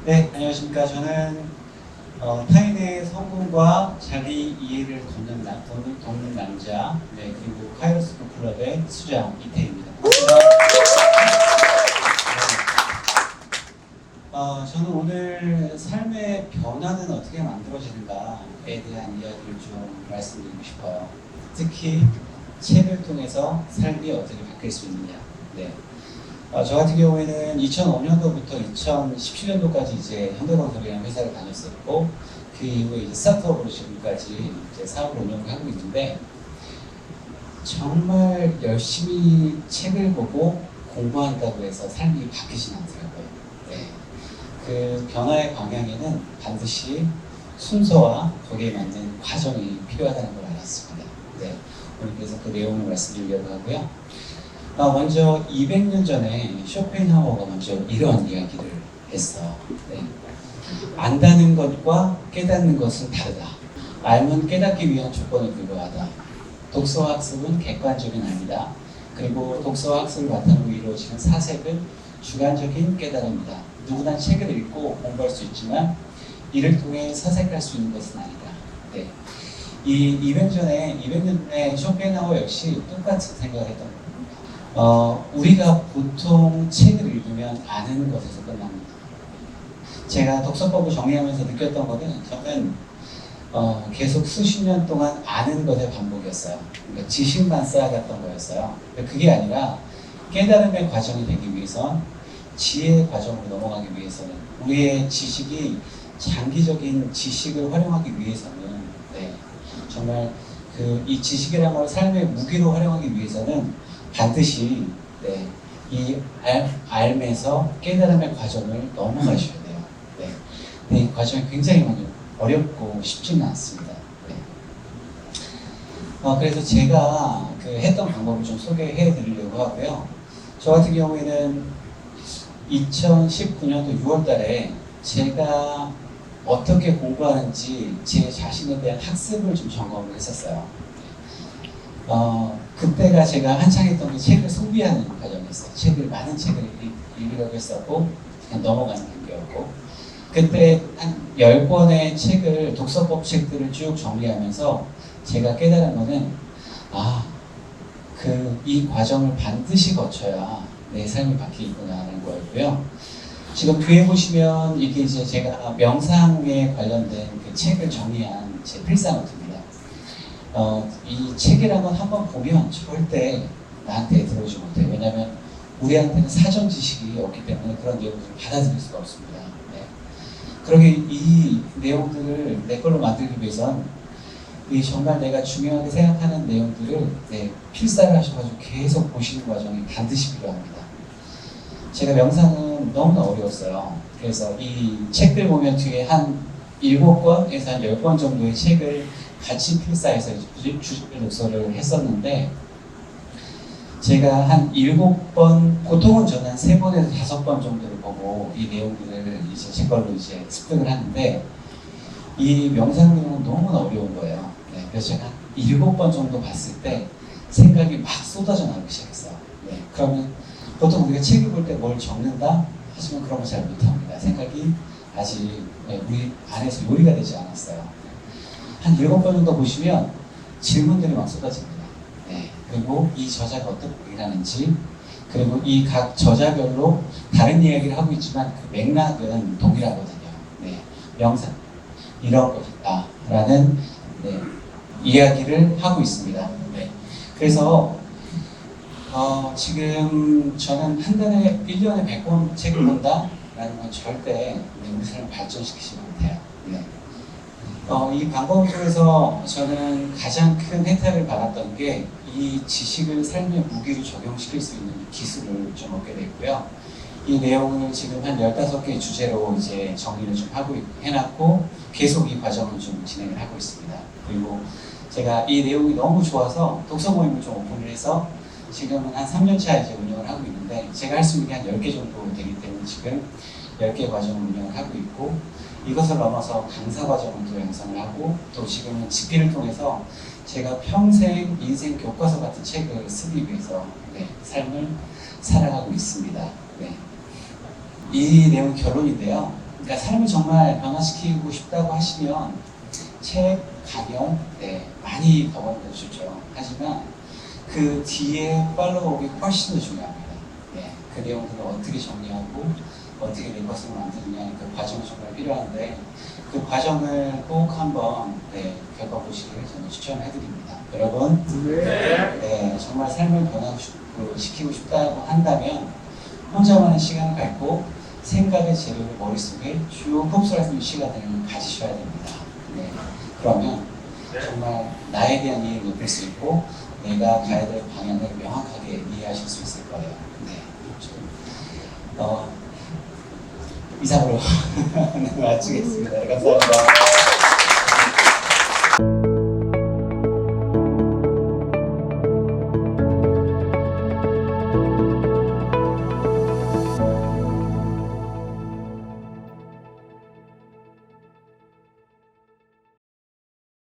네, 안녕하십니까. 저는 타인의 성공과 자기 이해를 돕는 남자, 네, 그리고 카이로스 클럽의 수장 이태입니다. 저는 오늘 삶의 변화는 어떻게 만들어지는가에 대한 이야기를 좀 말씀드리고 싶어요. 특히 책을 통해서 삶이 어떻게 바뀔 수 있느냐. 네. 저 같은 경우에는 2005년도부터 2017년도까지 이제 현대건설이라는 회사를 다녔었고, 그 이후에 이제 스타트업으로 지금까지 이제 사업을 운영을 하고 있는데, 정말 열심히 책을 보고 공부한다고 해서 삶이 바뀌진 않더라고요. 네. 그 변화의 방향에는 반드시 순서와 거기에 맞는 과정이 필요하다는 걸 알았습니다. 네. 오늘 그래서 그 내용을 말씀드리려고 하고요. 먼저 200년 전에 쇼펜하우어가 먼저 이런 이야기를 했어. 네. 안다는 것과 깨닫는 것은 다르다. 알면 깨닫기 위한 조건에 불과하다. 독서와 학습은 객관적인 아니다. 그리고 독서와 학습을 바탕으로 이루어지는 사색은 주관적인 깨달음이다. 누구나 책을 읽고 공부할 수 있지만 이를 통해 사색할 수 있는 것은 아니다. 네. 이 200년 전에 쇼펜하우어 역시 똑같은 생각을 했던 겁니다. 우리가 보통 책을 읽으면 아는 것에서 끝납니다. 제가 독서법을 정리하면서 느꼈던 것은 저는 계속 수십 년 동안 아는 것의 반복이었어요. 그러니까 지식만 쌓아갔던 거였어요. 그게 아니라 깨달음의 과정이 되기 위해선 지혜의 과정으로 넘어가기 위해서는 우리의 지식이 장기적인 지식을 활용하기 위해서는 네, 정말 이 지식이라는 걸 삶의 무기로 활용하기 위해서는 반드시 네, 이 알면서 깨달음의 과정을 넘어가셔야 돼요. 네. 네, 이 과정이 굉장히 많이 어렵고 쉽지는 않습니다. 네. 그래서 제가 했던 방법을 좀 소개해 드리려고 하고요. 저 같은 경우에는 2019년도 6월 달에 제가 어떻게 공부하는지 제 자신에 대한 학습을 좀 점검을 했었어요. 그때가 제가 한창 했던 게 책을 소비하는 과정이었어요. 많은 책을 읽으려고 했었고, 그냥 넘어가는 단계였고, 그때 한 10권의 책을, 독서법 책들을 쭉 정리하면서 제가 깨달은 거는, 이 과정을 반드시 거쳐야 내 삶이 바뀌겠구나라는 거였고요. 지금 뒤에 보시면 이게 이제 제가 명상에 관련된 그 책을 정리한 제 필사노트입니다. 이 책이라는 건 한번 보면 절대 나한테 들어오지 못해요. 왜냐하면 우리한테는 사전 지식이 없기 때문에 그런 내용들을 받아들일 수가 없습니다. 네. 그러게 이 내용들을 내 걸로 만들기 위해선 정말 내가 중요하게 생각하는 내용들을 필사를 하셔가지고 계속 보시는 과정이 반드시 필요합니다. 제가 명상은 너무나 어려웠어요. 그래서 이 책들 보면 뒤에 한 7권에서 한 10권 정도의 책을 같이 필사해서 주제 독서를 했었는데, 제가 한 7번, 보통은 저는 한 3번에서 5번 정도를 보고 이 내용들을 이제 제 걸로 이제 습득을 하는데, 이 명상 내용은 너무나 어려운 거예요. 네, 그래서 제가 한 7번 정도 봤을 때 생각이 막 쏟아져 나오기 시작했어요. 네, 그러면 보통 우리가 책을 볼 때 뭘 적는다 하시면 그런 걸 잘 못합니다. 생각이 아직 우리 안에서 요리가 되지 않았어요. 한 7번 정도 보시면 질문들이 막 쏟아집니다. 네. 그리고 이 저자가 어떻게 일하는지, 그리고 이 각 저자별로 다른 이야기를 하고 있지만 그 맥락은 동일하거든요. 네. 명상, 이런 것이다 라는 이야기를 하고 있습니다. 네. 그래서 지금 저는 한 달에 1년에 100권 책을 본다 라는 건 절대 우리 삶을 발전시키지 못해요. 네. 이 방법 중에서 저는 가장 큰 혜택을 받았던 게 이 지식을 삶의 무기로 적용시킬 수 있는 기술을 좀 얻게 됐고요. 이 내용을 지금 한 15개의 주제로 이제 정리를 좀 해놨고, 계속 이 과정을 좀 진행을 하고 있습니다. 그리고 제가 이 내용이 너무 좋아서 독서 모임을 좀 오픈을 해서 지금은 한 3년차 이제 운영을 하고 있는데, 제가 할 수 있는 게 한 10개 정도 되기 때문에 지금 10개 과정을 운영을 하고 있고, 이것을 넘어서 강사 과정을 또 양성을 하고, 또 지금은 집필을 통해서 제가 평생 인생 교과서 같은 책을 쓰기 위해서 삶을 살아가고 있습니다. 네. 이 내용 결론인데요. 그러니까 삶을 정말 변화시키고 싶다고 하시면 책, 강연, 많이 가보는 게 좋죠. 하지만 그 뒤에 팔로우업이 훨씬 더 중요합니다. 그 내용들을 어떻게 정리하고 어떻게 내 것을 만드느냐 그 과정이 정말 필요한데 그 과정을 꼭 한번 겪어보시기를 저는 추천해드립니다. 여러분, 정말 삶을 변화시키고 싶다고 한다면 혼자만의 시간을 갖고 생각의 재료를 머릿속에 쭉 흡수할 수 있는 시간을 가지셔야 됩니다. 그러면 정말 나에 대한 이해를 높일 수 있고 내가 가야 될 방향을 명확하게 이해하실 수 있을 거예요. 이상으로 마치겠습니다. 감사합니다.